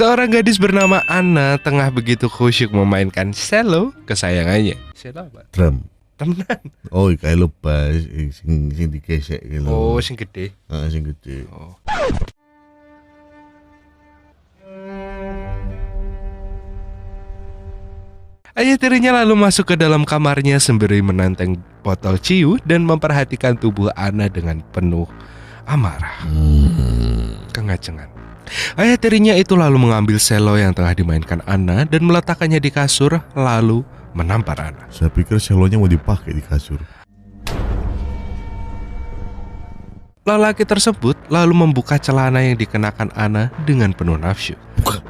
Seorang gadis bernama Anna tengah begitu khusyuk memainkan cello kesayangannya. Cello apa? Drum. Temenan. Oh, kayak lo bass sing digesek gitu. Oh, sing gede. Sing gede. Oh. Ayah tirinya lalu masuk ke dalam kamarnya sembari menenteng botol ciu dan memperhatikan tubuh Anna dengan penuh amarah. Kengacengan. Ayah tirinya itu lalu mengambil selo yang tengah dimainkan Anna dan meletakkannya di kasur lalu menampar Anna. Saya pikir selonya mau dipakai di kasur. Lelaki tersebut lalu membuka celana yang dikenakan Anna dengan penuh nafsu.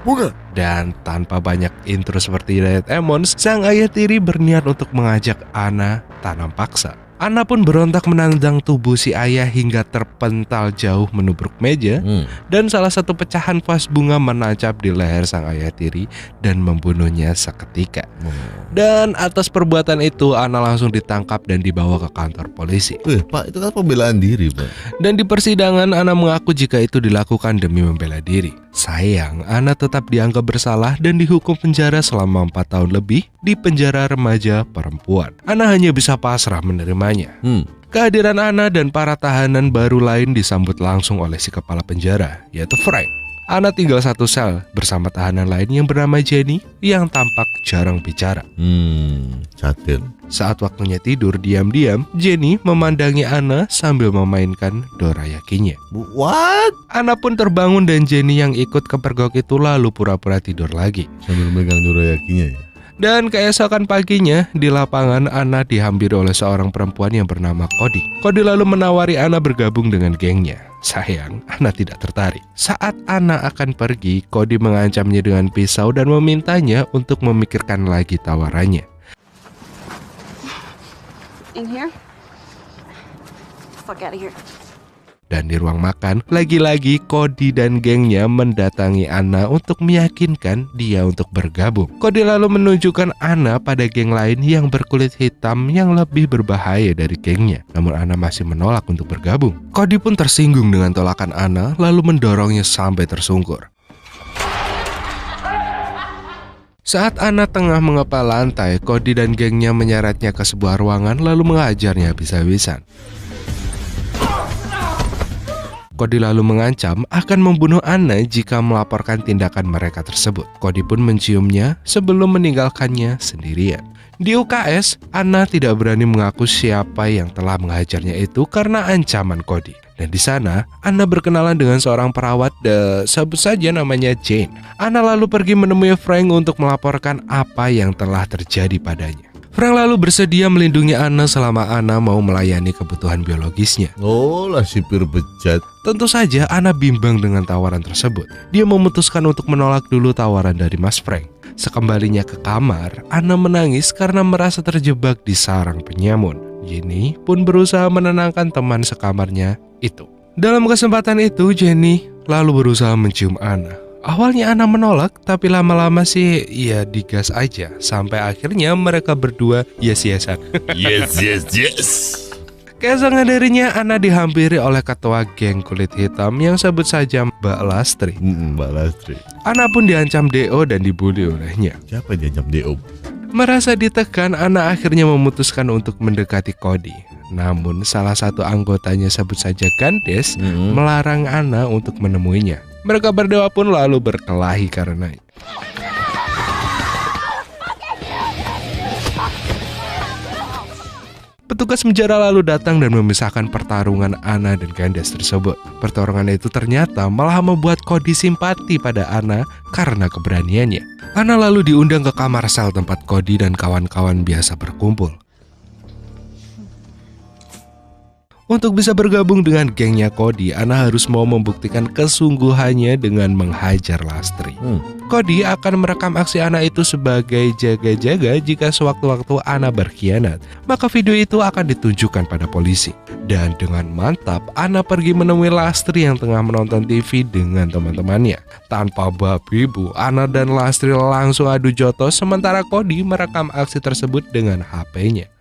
Buka. Dan tanpa banyak intro seperti Diet Emmons, sang ayah tiri berniat untuk mengajak Anna tanam paksa. Anna pun berontak menendang tubuh si ayah hingga terpental jauh menubruk meja dan salah satu pecahan vas bunga menancap di leher sang ayah tiri dan membunuhnya seketika. Dan atas perbuatan itu Anna langsung ditangkap dan dibawa ke kantor polisi. Pak, itu kan pembelaan diri, Pak. Dan di persidangan Anna mengaku jika itu dilakukan demi membela diri. Sayang, Anna tetap dianggap bersalah dan dihukum penjara selama 4 tahun lebih di penjara remaja perempuan. Anna hanya bisa pasrah menerimanya. Kehadiran Anna dan para tahanan baru lain disambut langsung oleh si kepala penjara, yaitu Frank. Anna tinggal satu sel bersama tahanan lain yang bernama Jenny yang tampak jarang bicara. Catil. Saat waktunya tidur, diam-diam Jenny memandangi Anna sambil memainkan dorayakinya. What? Anna pun terbangun dan Jenny yang ikut kepergok itu lalu pura-pura tidur lagi. Sambil megang dorayakinya ya? Dan keesokan paginya, di lapangan Anna dihampiri oleh seorang perempuan yang bernama Cody. Cody lalu menawari Anna bergabung dengan gengnya. Sayang, Anna tidak tertarik. Saat Anna akan pergi, Cody mengancamnya dengan pisau dan memintanya untuk memikirkan lagi tawarannya. In here? Fuck out of here. Dan di ruang makan, lagi-lagi Cody dan gengnya mendatangi Anna untuk meyakinkan dia untuk bergabung. Cody lalu menunjukkan Anna pada geng lain yang berkulit hitam yang lebih berbahaya dari gengnya. Namun Anna masih menolak untuk bergabung. Cody pun tersinggung dengan tolakan Anna lalu mendorongnya sampai tersungkur. Saat Anna tengah mengepal lantai, Cody dan gengnya menyeretnya ke sebuah ruangan lalu mengajarnya habis-habisan. Cody lalu mengancam akan membunuh Anna jika melaporkan tindakan mereka tersebut. Cody pun menciumnya sebelum meninggalkannya sendirian. Di UKS, Anna tidak berani mengaku siapa yang telah menghajarnya itu karena ancaman Cody. Dan di sana, Anna berkenalan dengan seorang perawat, sebut saja namanya Jane. Anna lalu pergi menemui Frank untuk melaporkan apa yang telah terjadi padanya. Frank lalu bersedia melindungi Anna selama Anna mau melayani kebutuhan biologisnya. Oh lah sipir bejat. Tentu saja Anna bimbang dengan tawaran tersebut. Dia memutuskan untuk menolak dulu tawaran dari Mas Frank. Sekembalinya ke kamar, Anna menangis karena merasa terjebak di sarang penyamun. Jenny pun berusaha menenangkan teman sekamarnya itu. Dalam kesempatan itu, Jenny lalu berusaha mencium Anna. Awalnya Anna menolak, tapi lama-lama sih ya digas aja. Sampai akhirnya mereka berdua yes-yesan. Yes. Keesokan harinya Anna dihampiri oleh ketua geng kulit hitam yang sebut saja Mbak Lastri. Mbak Lastri. Anna pun diancam DO dan dibully olehnya. Siapa yang diancam DO? Merasa ditekan, Anna akhirnya memutuskan untuk mendekati Cody. Namun salah satu anggotanya sebut saja Gandes melarang Anna untuk menemuinya. Mereka berdua pun lalu berkelahi karenanya. Petugas penjara lalu datang dan memisahkan pertarungan Anna dan Gandes tersebut. Pertarungan itu ternyata malah membuat Cody simpati pada Anna karena keberaniannya. Anna lalu diundang ke kamar sel tempat Cody dan kawan-kawan biasa berkumpul. Untuk bisa bergabung dengan gengnya Cody, Anna harus mau membuktikan kesungguhannya dengan menghajar Lastri. Cody akan merekam aksi Anna itu sebagai jaga-jaga jika sewaktu-waktu Anna berkhianat. Maka video itu akan ditunjukkan pada polisi. Dan dengan mantap, Anna pergi menemui Lastri yang tengah menonton TV dengan teman-temannya. Tanpa babi bu, Anna dan Lastri langsung adu jotos sementara Cody merekam aksi tersebut dengan HP-nya.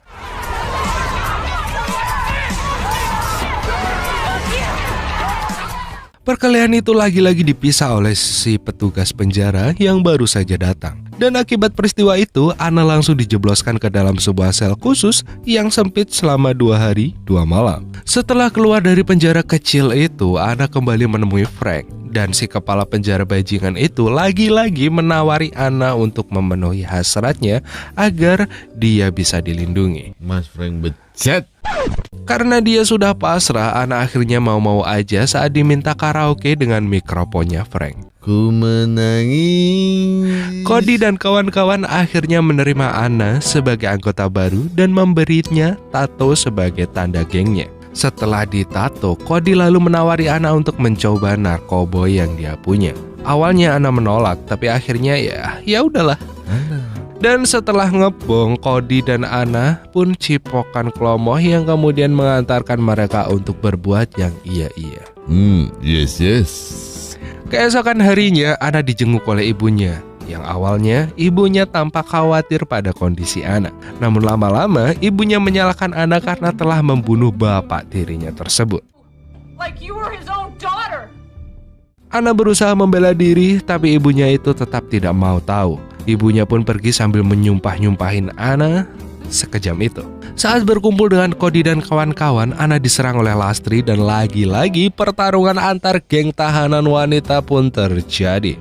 Perkelahian itu lagi-lagi dipisah oleh si petugas penjara yang baru saja datang. Dan akibat peristiwa itu, Anna langsung dijebloskan ke dalam sebuah sel khusus yang sempit selama 2 hari 2 malam. Setelah keluar dari penjara kecil itu, Anna kembali menemui Frank. Dan si kepala penjara bajingan itu lagi-lagi menawari Anna untuk memenuhi hasratnya agar dia bisa dilindungi. Mas Frank becet. Karena dia sudah pasrah, Anna akhirnya mau-mau aja saat diminta karaoke dengan mikrofonnya Frank. Ku menangis. Cody dan kawan-kawan akhirnya menerima Anna sebagai anggota baru dan memberinya tato sebagai tanda gengnya. Setelah ditato, Cody lalu menawari Anna untuk mencoba narkoboy yang dia punya. Awalnya Anna menolak, tapi akhirnya ya udahlah. Dan setelah ngebong, Cody dan Anna pun cipokan klomoh yang kemudian mengantarkan mereka untuk berbuat yang iya-iya. Yes. Keesokan harinya, Anna dijenguk oleh ibunya. Yang awalnya, ibunya tampak khawatir pada kondisi Anna. Namun lama-lama, ibunya menyalahkan Anna karena telah membunuh bapak tirinya tersebut. Like you were his own daughter. Anna berusaha membela diri, tapi ibunya itu tetap tidak mau tahu. Ibunya pun pergi sambil menyumpah-nyumpahin Anna sekejam itu. Saat berkumpul dengan Cody dan kawan-kawan, Anna diserang oleh Lastri dan lagi-lagi pertarungan antar geng tahanan wanita pun terjadi.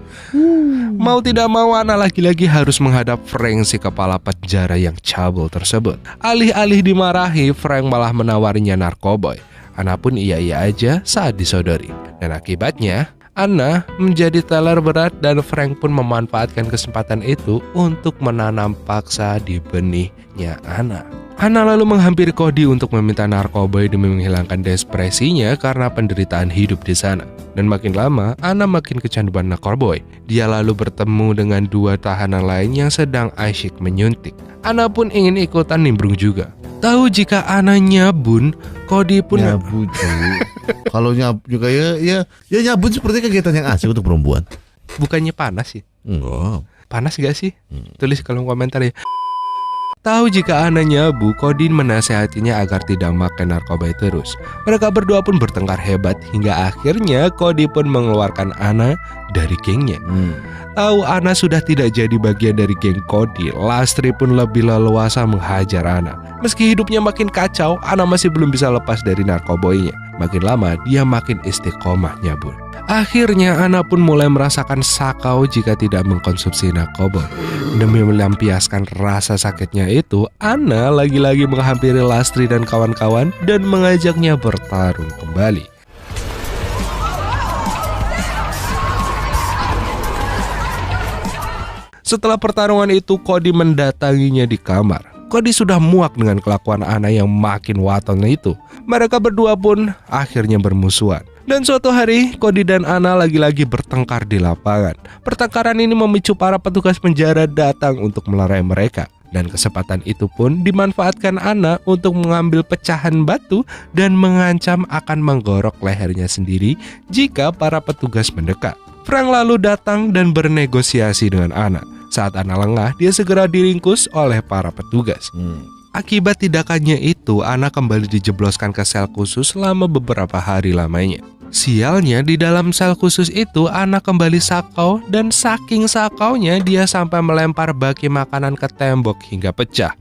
Mau tidak mau, Anna lagi-lagi harus menghadap Frank, si kepala penjara yang cabul tersebut. Alih-alih dimarahi, Frank malah menawarinya narkoboy. Anna pun iya-iya aja saat disodori. Dan akibatnya, Anna menjadi teler berat dan Frank pun memanfaatkan kesempatan itu untuk menanam paksa di benihnya Anna. Anna lalu menghampiri Cody untuk meminta narkoboy demi menghilangkan depresinya karena penderitaan hidup di sana. Dan makin lama, Anna makin kecanduan narkoboy. Dia lalu bertemu dengan 2 tahanan lain yang sedang asyik menyuntik. Anna pun ingin ikutan nimbrung juga. Tahu jika Anna nyabun, Cody pun Nyabu cuy. Kalau nyabu juga ya nyabun seperti kegiatan yang asik untuk perempuan. bukannya panas sih. Enggak. Panas gak sih? Tulis kolom komentar ya. Tahu jika Anna nyabu, Cody menasehatinya agar tidak makan narkoba terus. Mereka berdua pun bertengkar hebat hingga akhirnya Cody pun mengeluarkan Anna dari gengnya. Tahu Anna sudah tidak jadi bagian dari geng Cody, Lastri pun lebih leluasa menghajar Anna. Meski hidupnya makin kacau, Anna masih belum bisa lepas dari narkoboynya. Makin lama dia makin istiqomah nyabun. Akhirnya Anna pun mulai merasakan sakau jika tidak mengkonsumsi narkoba. Demi melampiaskan rasa sakitnya itu, Anna lagi-lagi menghampiri Lastri dan kawan-kawan dan mengajaknya bertarung kembali. Setelah pertarungan itu, Cody mendatanginya di kamar. Cody sudah muak dengan kelakuan Anna yang makin waton itu. Mereka berdua pun akhirnya bermusuhan. Dan suatu hari, Cody dan Anna lagi-lagi bertengkar di lapangan. Pertengkaran ini memicu para petugas penjara datang untuk melerai mereka. Dan kesempatan itu pun dimanfaatkan Anna untuk mengambil pecahan batu dan mengancam akan menggorok lehernya sendiri jika para petugas mendekat. Frank lalu datang dan bernegosiasi dengan Anna. Saat Anna lengah, dia segera diringkus oleh para petugas. Akibat tindakannya itu, Anna kembali dijebloskan ke sel khusus selama beberapa hari lamanya. Sialnya, di dalam sel khusus itu, Anna kembali sakau dan saking sakaunya dia sampai melempar baki makanan ke tembok hingga pecah.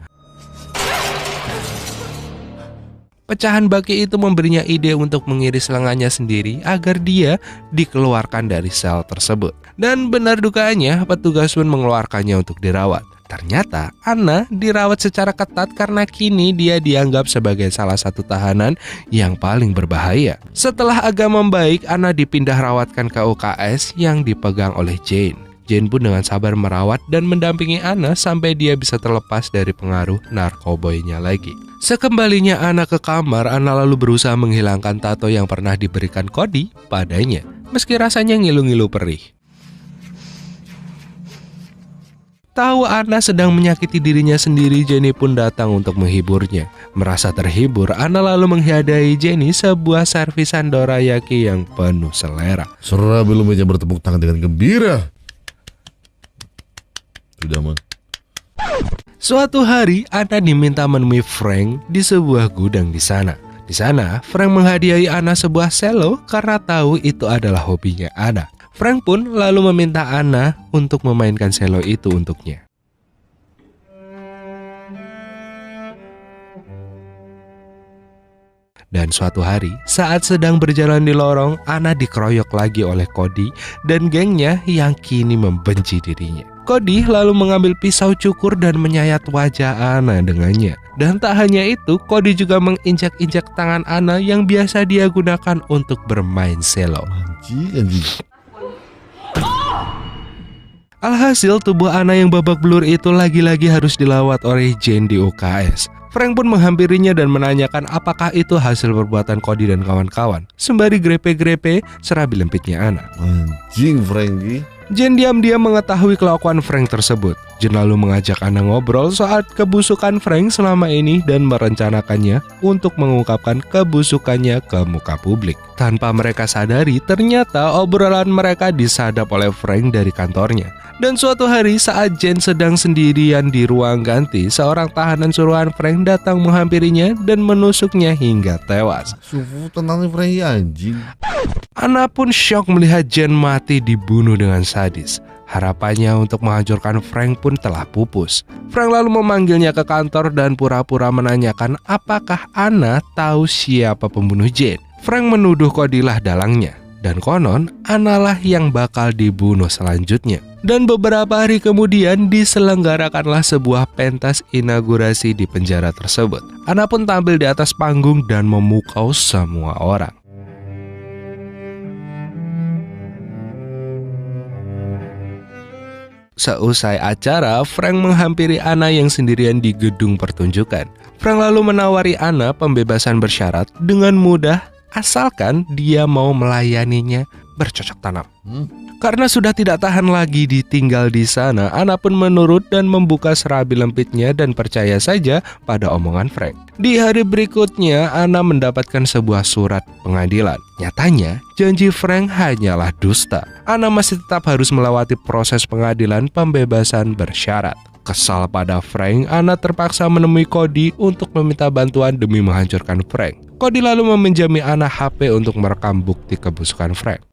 Pecahan baki itu memberinya ide untuk mengiris lengannya sendiri agar dia dikeluarkan dari sel tersebut. Dan benar dugaannya, petugas pun mengeluarkannya untuk dirawat. Ternyata Anna dirawat secara ketat karena kini dia dianggap sebagai salah satu tahanan yang paling berbahaya. Setelah agak membaik, Anna dipindah rawatkan ke UKS yang dipegang oleh Jane. Jane pun dengan sabar merawat dan mendampingi Anna sampai dia bisa terlepas dari pengaruh narkoboynya lagi. Sekembalinya Anna ke kamar, Anna lalu berusaha menghilangkan tato yang pernah diberikan Cody padanya, meski rasanya ngilu-ngilu perih. Tahu Anna sedang menyakiti dirinya sendiri, Jenny pun datang untuk menghiburnya. Merasa terhibur, Anna lalu menghadiahi Jenny sebuah servisan dorayaki yang penuh selera. Serah belum meja bertepuk tangan dengan gembira. Sudah mah. Suatu hari, Anna diminta menemui Frank di sebuah gudang di sana. Di Di sana, Frank menghadiahi Anna sebuah cello karena tahu itu adalah hobinya Anna. Frank pun lalu meminta Anna untuk memainkan cello itu untuknya. Dan suatu hari, saat sedang berjalan di lorong, Anna dikeroyok lagi oleh Cody dan gengnya yang kini membenci dirinya. Cody lalu mengambil pisau cukur dan menyayat wajah Anna dengannya. Dan tak hanya itu, Cody juga menginjak-injak tangan Anna yang biasa dia gunakan untuk bermain cello. Anjing. Alhasil, tubuh Anna yang babak belur itu lagi-lagi harus dilawat oleh Jane di UKS. Frank pun menghampirinya dan menanyakan apakah itu hasil perbuatan Cody dan kawan-kawan, sembari grepe-grepe serabi lempitnya Anna. Anjing Frankie. Jane diam-diam mengetahui kelakuan Frank tersebut. Jane lalu mengajak Anna ngobrol soal kebusukan Frank selama ini dan merencanakannya untuk mengungkapkan kebusukannya ke muka publik. Tanpa mereka sadari, ternyata obrolan mereka disadap oleh Frank dari kantornya. Dan suatu hari saat Jane sedang sendirian di ruang ganti, seorang tahanan suruhan Frank datang menghampirinya dan menusuknya hingga tewas. Sufu tenang nih Frankie anjing. Anna pun syok melihat Jane mati dibunuh dengan sadis. Harapannya untuk menghancurkan Frank pun telah pupus. Frank lalu memanggilnya ke kantor dan pura-pura menanyakan apakah Anna tahu siapa pembunuh Jane. Frank menuduh Cody lah dalangnya. Dan konon, Anna lah yang bakal dibunuh selanjutnya. Dan beberapa hari kemudian diselenggarakanlah sebuah pentas inaugurasi di penjara tersebut. Anna pun tampil di atas panggung dan memukau semua orang. Seusai acara, Frank menghampiri Anna yang sendirian di gedung pertunjukan. Frank lalu menawari Anna pembebasan bersyarat dengan mudah asalkan dia mau melayaninya bercocok tanam. Karena sudah tidak tahan lagi ditinggal di sana, Anna pun menurut dan membuka serabi lempitnya dan percaya saja pada omongan Frank. Di hari berikutnya, Anna mendapatkan sebuah surat pengadilan. Nyatanya, janji Frank hanyalah dusta. Anna masih tetap harus melewati proses pengadilan pembebasan bersyarat. Kesal pada Frank, Anna terpaksa menemui Cody untuk meminta bantuan demi menghancurkan Frank. Cody lalu meminjami Anna HP untuk merekam bukti kebusukan Frank.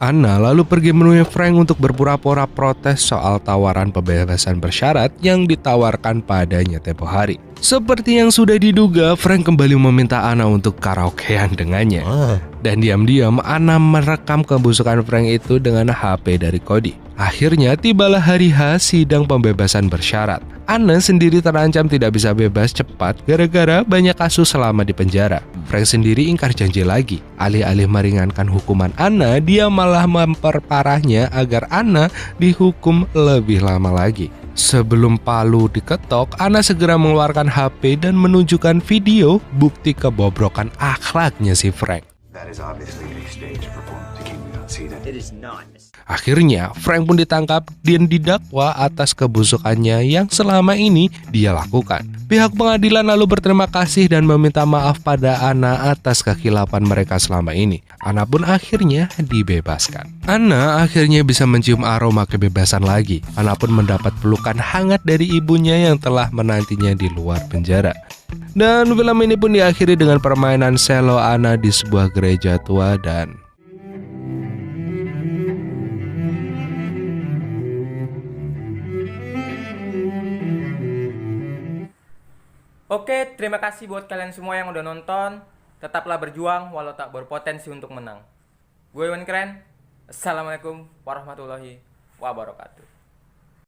Anna lalu pergi menemui Frank untuk berpura-pura protes soal tawaran pembebasan bersyarat yang ditawarkan padanya tempo hari. Seperti yang sudah diduga, Frank kembali meminta Anna untuk karaokean dengannya. Dan diam-diam Anna merekam kebusukan Frank itu dengan HP dari Cody. Akhirnya tibalah hari H sidang pembebasan bersyarat. Anna sendiri terancam tidak bisa bebas cepat gara-gara banyak kasus selama di penjara. Frank sendiri ingkar janji lagi. Alih-alih meringankan hukuman Anna, dia malah memperparahnya agar Anna dihukum lebih lama lagi. Sebelum palu diketok, Anna segera mengeluarkan HP dan menunjukkan video bukti kebobrokan akhlaknya si Frank. Akhirnya, Frank pun ditangkap dan didakwa atas kebusukannya yang selama ini dia lakukan. Pihak pengadilan lalu berterima kasih dan meminta maaf pada Anna atas kekhilafan mereka selama ini. Anna pun akhirnya dibebaskan. Anna akhirnya bisa mencium aroma kebebasan lagi. Anna pun mendapat pelukan hangat dari ibunya yang telah menantinya di luar penjara. Dan film ini pun diakhiri dengan permainan cello Anna di sebuah gereja tua dan Oke, terima kasih buat kalian semua yang udah nonton. Tetaplah berjuang walau tak berpotensi untuk menang. Gue Iwan Keren. Assalamualaikum warahmatullahi wabarakatuh.